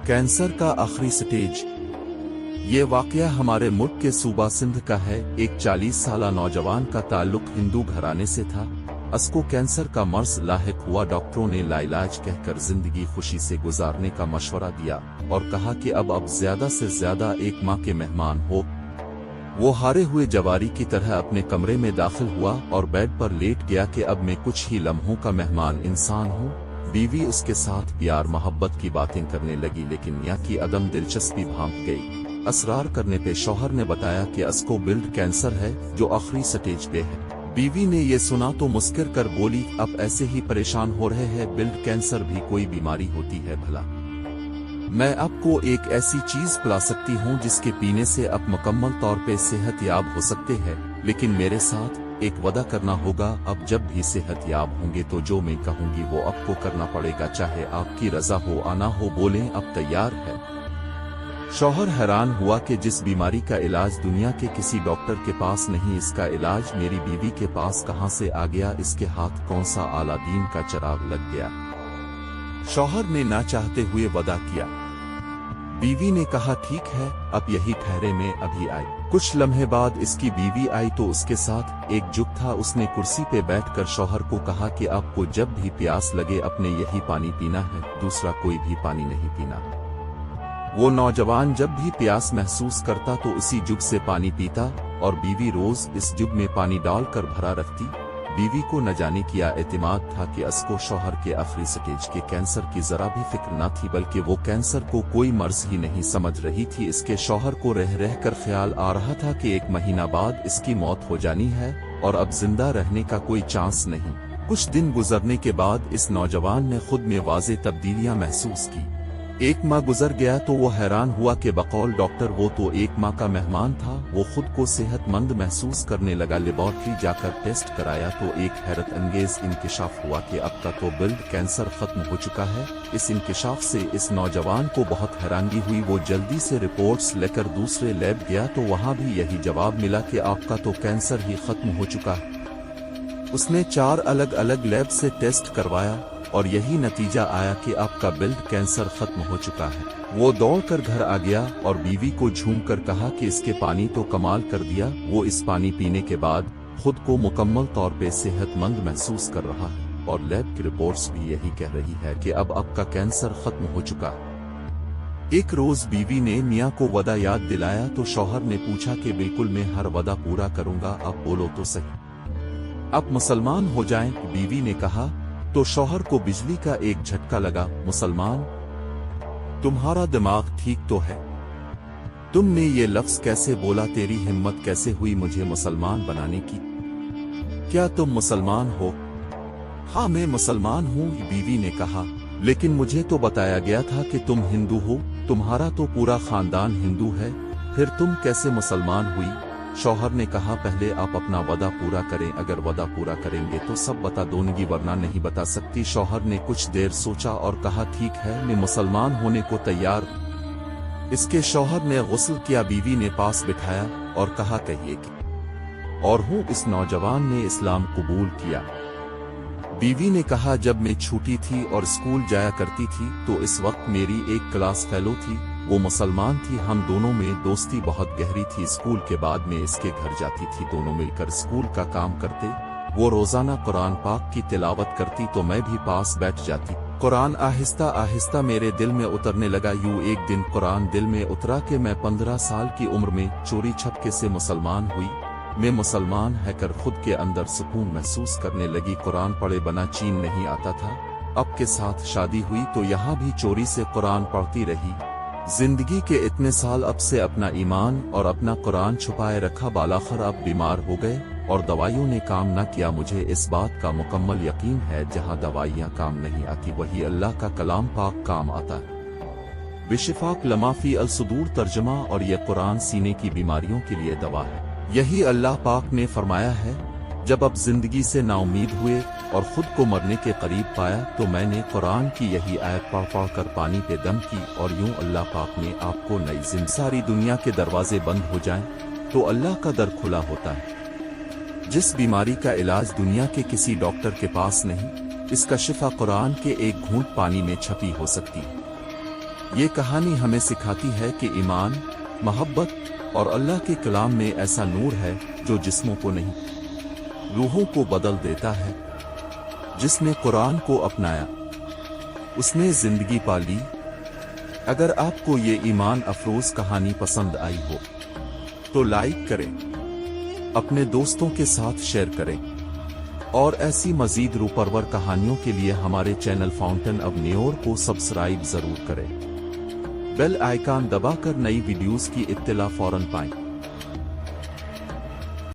Cancer का आखिरी stage. ये वाकया हमारे मुल्क के सूबा सिंध का है। एक 40 साला नौजवान का ताल्लुक हिंदू घराने से था। उसको कैंसर का मर्ज लाहिक हुआ। डॉक्टरों ने लाइलाज कहकर जिंदगी खुशी से गुजारने का मशवरा दिया और कहा कि अब ज्यादा से ज्यादा एक माह के मेहमान हो। वो हारे हुए जवारी की तरह अपने कमरे में दाखिल हुआ और बेड पर लेट गया कि अब मैं कुछ ही लम्हों का मेहमान इंसान हूँ। बीवी उसके साथ प्यार मोहब्बत की बातें करने लगी, लेकिन मियां की अदम दिलचस्पी भांप गई। असरार करने पे शौहर ने बताया कि उसको ब्लड कैंसर है जो आखिरी स्टेज पे है। बीवी ने ये सुना तो मुस्कुरा कर बोली, अब ऐसे ही परेशान हो रहे हैं, ब्लड कैंसर भी कोई बीमारी होती है भला? मैं आपको एक ऐसी चीज पिला सकती हूँ जिसके पीने से आप मुकम्मल तौर पे सेहतयाब हो सकते हैं, लेकिन मेरे साथ एक वादा करना होगा। अब जब भी सेहतयाब होंगे तो जो मैं कहूँगी वो आपको करना पड़ेगा, चाहे आपकी रजा हो आना हो। बोलें अब तैयार है? शौहर हैरान हुआ कि जिस बीमारी का इलाज दुनिया के किसी डॉक्टर के पास नहीं, इसका इलाज मेरी बीवी के पास कहां से आ गया? इसके हाथ कौन सा अलादीन का चिराग लग गया? शौहर ने ना चाहते हुए वादा किया। बीवी ने कहा, ठीक है, अब यही ठहरे, मैं अभी आई। कुछ लम्हे बाद इसकी बीवी आई तो उसके साथ एक जुग था। उसने कुर्सी पे बैठकर शौहर को कहा कि आपको जब भी प्यास लगे अपने यही पानी पीना है, दूसरा कोई भी पानी नहीं पीना। वो नौजवान जब भी प्यास महसूस करता तो उसी जुग से पानी पीता और बीवी रोज इस जुग में पानी डालकर भरा रखती। बीवी को न जाने क्या एतमाद था कि उसको शौहर के आखिरी स्टेज के कैंसर की जरा भी फिक्र न थी, बल्कि वो कैंसर को कोई मर्ज ही नहीं समझ रही थी। इसके शौहर को रह रह कर ख्याल आ रहा था कि 1 महीना बाद इसकी मौत हो जानी है और अब जिंदा रहने का कोई चांस नहीं। कुछ दिन गुजरने के बाद इस नौजवान ने खुद में वाज़े तब्दीलियां महसूस की। 1 माह गुजर गया तो वो हैरान हुआ कि बकौल डॉक्टर वो तो 1 माह का मेहमान था। वो खुद को सेहतमंद महसूस करने लगा। लेबॉर्ट्री जाकर टेस्ट कराया तो एक हैरत अंगेज इंकिशाफ हुआ कि अब तक तो ब्लड कैंसर खत्म हो चुका है। इस इंकिशाफ से इस नौजवान को बहुत हैरानगी हुई। वो जल्दी से रिपोर्ट्स लेकर दूसरे लैब गया तो वहां भी यही जवाब मिला कि आपका तो कैंसर ही खत्म हो चुका है। उसने 4 अलग अलग लैब से टेस्ट करवाया और यही नतीजा आया कि आपका ब्लड कैंसर खत्म हो चुका है। वो दौड़कर घर आ गया और बीवी को झूमकर कहा कि इसके पानी तो कमाल कर दिया। वो इस पानी पीने के बाद खुद को मुकम्मल तौर पे सेहतमंद महसूस कर रहा है और लैब की रिपोर्ट्स भी यही कह रही है कि अब आपका कैंसर खत्म हो चुका है। एक रोज बीवी ने मियां को वादा याद दिलाया तो शौहर ने पूछा कि बिल्कुल, मैं हर वादा पूरा करूंगा, अब बोलो तो सही, आप मुसलमान हो जाएं। बीवी ने कहा तो शौहर को बिजली का एक झटका लगा। मुसलमान? तुम्हारा दिमाग ठीक तो है? तुमने ये लफ्ज कैसे बोला? तेरी हिम्मत कैसे हुई मुझे मुसलमान बनाने की? क्या तुम मुसलमान हो? हाँ, मैं मुसलमान हूँ, बीवी ने कहा, लेकिन मुझे तो बताया गया था कि तुम हिंदू हो। तुम्हारा तो पूरा खानदान हिंदू है, फिर तुम कैसे मुसलमान हुई? शौहर ने कहा, पहले आप अपना वादा पूरा करें, अगर वादा पूरा करेंगे तो सब बता दूंगी, वरना नहीं बता सकती। शौहर ने कुछ देर सोचा और कहा, ठीक है, मैं मुसलमान होने को तैयार हूं। इसके शौहर ने गुस्ल किया, बीवी ने पास बिठाया और कहा, कहिए कि और हूं। इस नौजवान ने इस्लाम कबूल किया। बीवी ने कहा, जब मैं छोटी थी और स्कूल जाया करती थी तो इस वक्त मेरी एक क्लास फेलो थी, वो मुसलमान थी। हम दोनों में दोस्ती बहुत गहरी थी। स्कूल के बाद में इसके घर जाती थी, दोनों मिलकर स्कूल का काम करते। वो रोजाना कुरान पाक की तिलावत करती तो मैं भी पास बैठ जाती। कुरान आहिस्ता आहिस्ता मेरे दिल में उतरने लगा। यूं एक दिन कुरान दिल में उतरा कि मैं 15 साल की उम्र में चोरी छपके से मुसलमान हुई। मैं मुसलमान है कर खुद के अंदर सुकून महसूस करने लगी। कुरान पढ़े बना चैन नहीं आता था। अब के साथ शादी हुई तो यहाँ भी चोरी से कुरान पढ़ती रही। जिंदगी के इतने साल अब से अपना ईमान और अपना कुरान छुपाए रखा। बालाखर अब बीमार हो गए और दवाइयों ने काम न किया। मुझे इस बात का मुकम्मल यकीन है, जहाँ दवाइयाँ काम नहीं आती वही अल्लाह का कलाम पाक काम आता है। बिशिफाक लमाफी अल सुदूर तर्जमा। और यह कुरान सीने की बीमारियों के लिए दवा है। यही अल्लाह पाक ने फरमाया है, जब अब जिंदगी से नाउमीद हुए और खुद को मरने के करीब पाया तो मैंने कुरान की यही आयत पढ़ पढ़ कर पानी पे दम की और यूं अल्लाह पाक ने आपको नई जिंदगी। सारी दुनिया के दरवाजे बंद हो जाएं तो अल्लाह का दर खुला होता है। जिस बीमारी का इलाज दुनिया के किसी डॉक्टर के पास नहीं, इसका शिफा कुरान के एक घूंट पानी में छपी हो सकती है। یہ کہانی ہمیں سکھاتی ہے کہ ایمان، محبت اور اللہ کے کلام میں ایسا نور ہے جو جسموں کو نہیں، روحوں کو بدل دیتا ہے۔ جس نے قرآن کو اپنایا اس نے زندگی پا لی۔ اگر آپ کو یہ ایمان افروز کہانی پسند آئی ہو تو لائک کریں، اپنے دوستوں کے ساتھ شیئر کریں، اور ایسی مزید روح پرور کہانیوں کے لیے ہمارے چینل فاؤنٹین آف نیور کو سبسکرائب ضرور کریں۔ بیل آئیکن دبا کر نئی ویڈیوز کی اطلاع فوراً پائیں۔